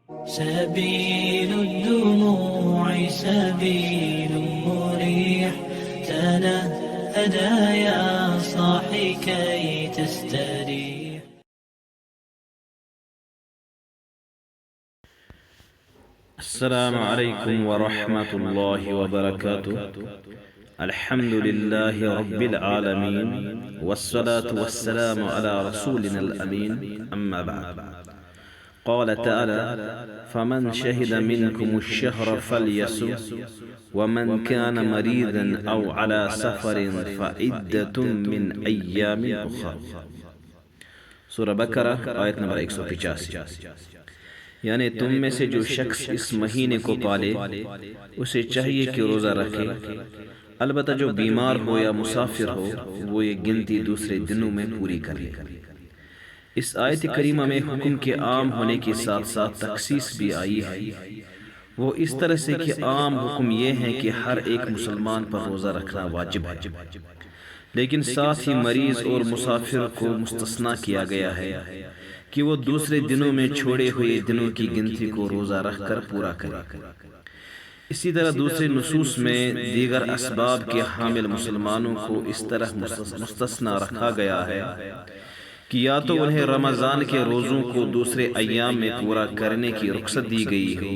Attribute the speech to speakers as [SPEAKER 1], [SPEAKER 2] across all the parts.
[SPEAKER 1] سبيل الدموع سبيل مريح تنهدى يا صاحي كي تستريح.
[SPEAKER 2] السلام عليكم ورحمة الله وبركاته. الحمد لله رب العالمين والصلاة والسلام على رسولنا الأمين. أما بعد، قال تعالى: فمن شهد منكم الشهر فليصم ومن كان مريضا أو على سفر فعدة من أيام أخر. سورہ بقرہ آیت نمبر 185. یعنی تم میں سے جو شخص اس مہینے کو پالے اسے چاہیے کہ روزہ رکھے، البتہ جو بیمار ہو یا مسافر ہو وہ یہ گنتی دوسرے دنوں میں پوری کرے. اس آیت کریمہ میں حکم کے عام ہونے کے ساتھ ساتھ تخصیص بھی آئی ہے. وہ اس طرح سے کہ عام حکم یہ ہے کہ ہر ایک مسلمان پر روزہ رکھنا واجب ہے، لیکن ساتھ ہی مریض اور مسافر کو مستثنیٰ کیا گیا ہے کہ وہ دوسرے دنوں میں چھوڑے ہوئے دنوں کی گنتی کو روزہ رکھ کر پورا کرے. اسی طرح دوسرے نصوص میں دیگر اسباب کے حامل مسلمانوں کو اس طرح مستثنیٰ رکھا گیا ہے کہ یا تو انہیں رمضان کے روزوں کو دوسرے ایام میں پورا کرنے کی رخصت دی گئی ہو،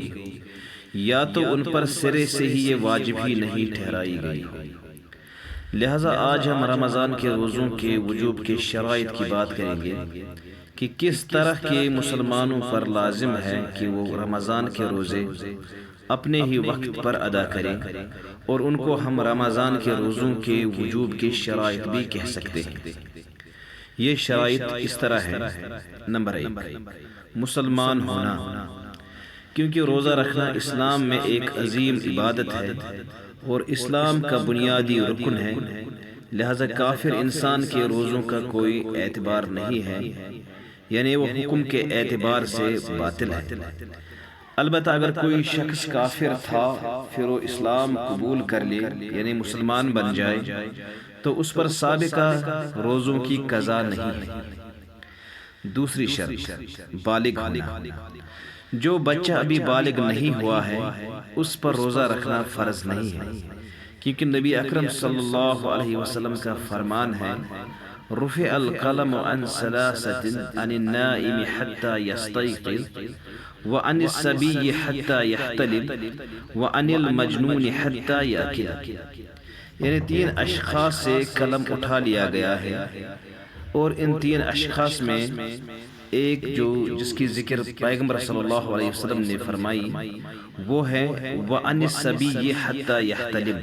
[SPEAKER 2] یا تو ان پر سرے سے ہی یہ واجب ہی نہیں ٹھہرائی گئی ہو. لہٰذا آج ہم رمضان کے روزوں کے وجوب کے شرائط کی بات کریں گے کہ کس طرح کے مسلمانوں پر لازم ہے کہ وہ رمضان کے روزے اپنے ہی وقت پر ادا کریں، اور ان کو ہم رمضان کے روزوں کے وجوب کے شرائط بھی کہہ سکتے ہیں. یہ شرائط اس طرح ہے: نمبر 1، مسلمان ہونا، کیونکہ روزہ رکھنا اسلام میں ایک عظیم عبادت ہے اور اسلام کا بنیادی رکن ہے، لہذا کافر انسان کے روزوں کا کوئی اعتبار نہیں ہے، یعنی وہ حکم کے اعتبار سے باطل ہے. البتہ اگر کوئی شخص کافر تھا پھر وہ اسلام قبول کر لے یعنی مسلمان بن جائے تو اس پر سابقہ روزوں کی قضا نہیں ہے. دوسری شرط بالغ ہونا، جو بچہ ابھی بالغ نہیں ہوا ہے اس پر روزہ رکھنا فرض نہیں ہے، کیونکہ نبی اکرم صلی اللہ علیہ وسلم کا فرمان ہے: رفع القلم عن ثلاثة، عن النائم حتى يستيقظ، وعن الصبي حتى يحتلم، وعن المجنون حتى يأكل. یعنی 3 اشخاص سے قلم اٹھا لیا گیا ہے، اور ان 3 اشخاص میں ایک جس کی ذکر پیغمبر صلی اللہ علیہ وسلم نے فرمائی وہ ہے وَعَنِ الصَّبِيِّ حَتَّى يَحْتَلِمَ،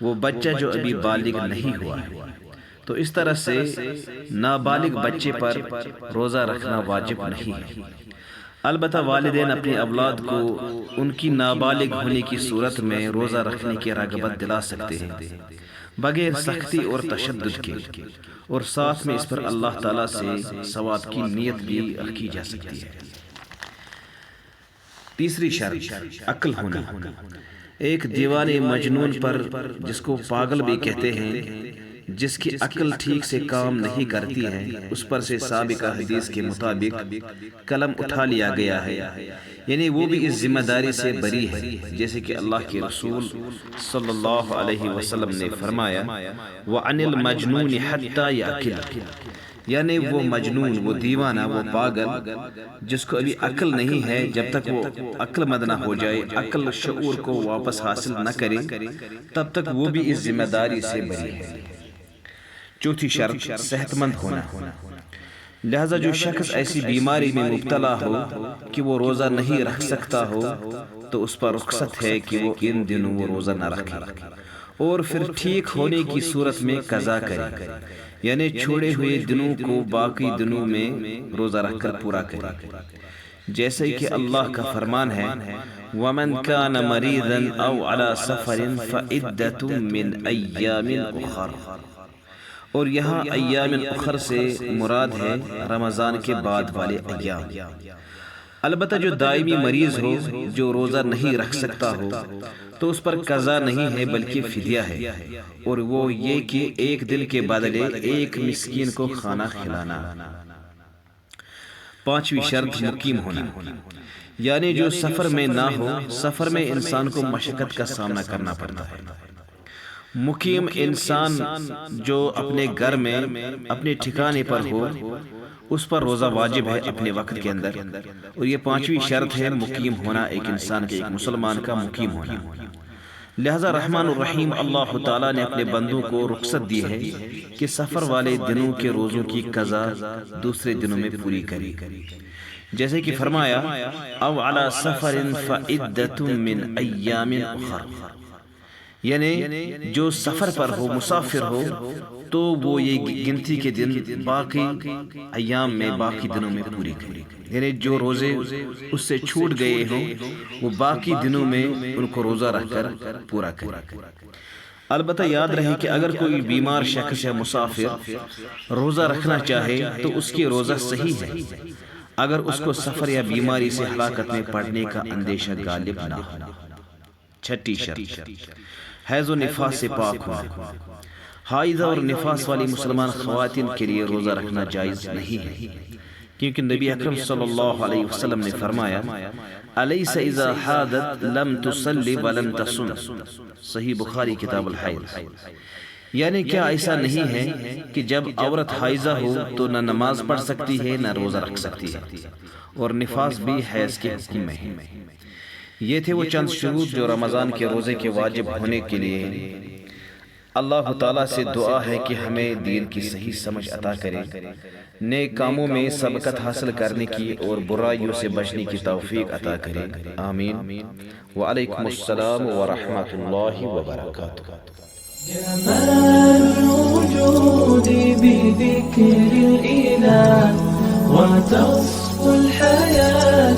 [SPEAKER 2] وہ بچہ جو ابھی بالغ نہیں ہوا ہے. تو اس طرح سے نابالغ بچے پر روزہ رکھنا واجب نہیں ہے. البتہ والدین اپنے اولاد کو ان کی نابالغ ہونے کی صورت میں روزہ رکھنے کی رغبت دلا سکتے ہیں بغیر سختی اور تشدد کے، اور ساتھ میں اس پر اللہ تعالیٰ سے ثواب کی نیت بھی رکھی جا سکتی ہے. تیسری شرط عقل ہونا، ایک دیوانے مجنون پر، جس کو پاگل بھی کہتے ہیں، جس کی عقل ٹھیک سے کام نہیں کرتی ہے، اس پر سے سابقہ حدیث کے مطابق قلم اٹھا لیا گیا ہے، یعنی وہ بھی اس ذمہ داری سے بری ہے، جیسے کہ اللہ کے رسول صلی اللہ علیہ وسلم نے فرمایا وَعَنِ الْمَجْنُونِ حَتَّى يَأْكِلَ، یعنی وہ مجنون، وہ دیوانہ، وہ پاگل جس کو ابھی عقل نہیں ہے، جب تک وہ عقل مند نہ ہو جائے، عقل شعور کو واپس حاصل نہ کرے، تب تک وہ بھی اس ذمہ داری سے بری ہے. چوتھی شرط صحت مند ہونا، لہذا جو شخص ایسی بیماری میں مبتلا ہو کہ وہ روزہ نہیں رکھ سکتا ہو تو اس پر رخصت ہے کہ وہ ان دنوں وہ روزہ نہ رکھے، اور پھر ٹھیک ہونے کی صورت میں قضا کرے، یعنی چھوڑے ہوئے دنوں کو باقی دنوں میں روزہ رکھ کر پورا کرے، جیسے کہ اللہ کا فرمان ہے وَمَنْ كَانَ مَرِيضًا أَوْ عَلَى سَفَرٍ فَعِدَّةٌ مِّنْ أَيَّامٍ أُخَرَ. اور یہاں ایام اخر سے مراد ہے رمضان کے بعد والے ایام. البتہ جو دائمی مریض ہو، جو روزہ نہیں رکھ سکتا ہو، تو اس پر قضا نہیں ہے بلکہ فدیہ ہے، اور وہ یہ کہ 1 دن کے بدلے 1 مسکین کو کھانا کھلانا. 5ویں شرط مقیم ہونا، یعنی جو سفر میں نہ ہو، سفر میں انسان کو مشقت کا سامنا کرنا پڑتا ہے۔ مقیم انسان جو اپنے گھر میں اپنے ٹھکانے پر ہو، اس پر روزہ واجب ہے اپنے وقت کے اندر، اور یہ پانچویں شرط ہے مقیم ہونا، ایک انسان کے، ایک مسلمان کا مقیم ہونا۔ لہذا رحمان الرحیم اللہ تعالیٰ نے اپنے بندوں کو رخصت دی ہے کہ سفر والے دنوں کے روزوں کی قضا دوسرے دنوں میں پوری کرے، جیسے کہ فرمایا او علی سفر فعدۃ من ایام اخر، یعنی جو سفر پر ہو، مسافر ہو، تو وہ یہ گنتی کے دن باقی ایام میں، باقی دنوں میں پوری کرے، یعنی جو روزے اس سے چھوٹ گئے ہوں وہ باقی دنوں میں ان کو روزہ رکھ کر پورا کرے۔ البتہ یاد رہے کہ اگر کوئی بیمار شخص یا مسافر روزہ رکھنا چاہے تو اس کی روزہ صحیح ہے، اگر اس کو سفر یا بیماری سے ہلاکت میں پڑنے کا اندیشہ غالب نہ ہو۔ چھٹی شرط، حیض و نفاس سے پاک ہونا۔ حائضہ اور نفاس والی مسلمان خواتین کے لیے روزہ رکھنا جائز نہیں ہے، کیونکہ نبی اکرم صلی اللہ علیہ وسلم نے فرمایا الیس اذا حادت لم تصلی ولم تصم، صحیح بخاری کتاب الحیض، یعنی کیا ایسا نہیں ہے کہ جب عورت حائضہ ہو تو نہ نماز پڑھ سکتی ہے نہ روزہ رکھ سکتی ہے، اور نفاس بھی حیض کے حکم میں ہے۔ یہ تھے وہ چند شروط جو رمضان کے روزے کے واجب ہونے کے لیے۔ اللہ تعالیٰ سے دعا ہے کہ ہمیں دین کی صحیح سمجھ عطا کرے، نیک کاموں میں سبقت حاصل کرنے کی اور برائیوں سے بچنے کی توفیق عطا کرے، آمین۔ وعلیکم السلام ورحمۃ اللہ وبرکاتہ۔
[SPEAKER 1] جمال الوجود بذكر الإله وتصفو الحياة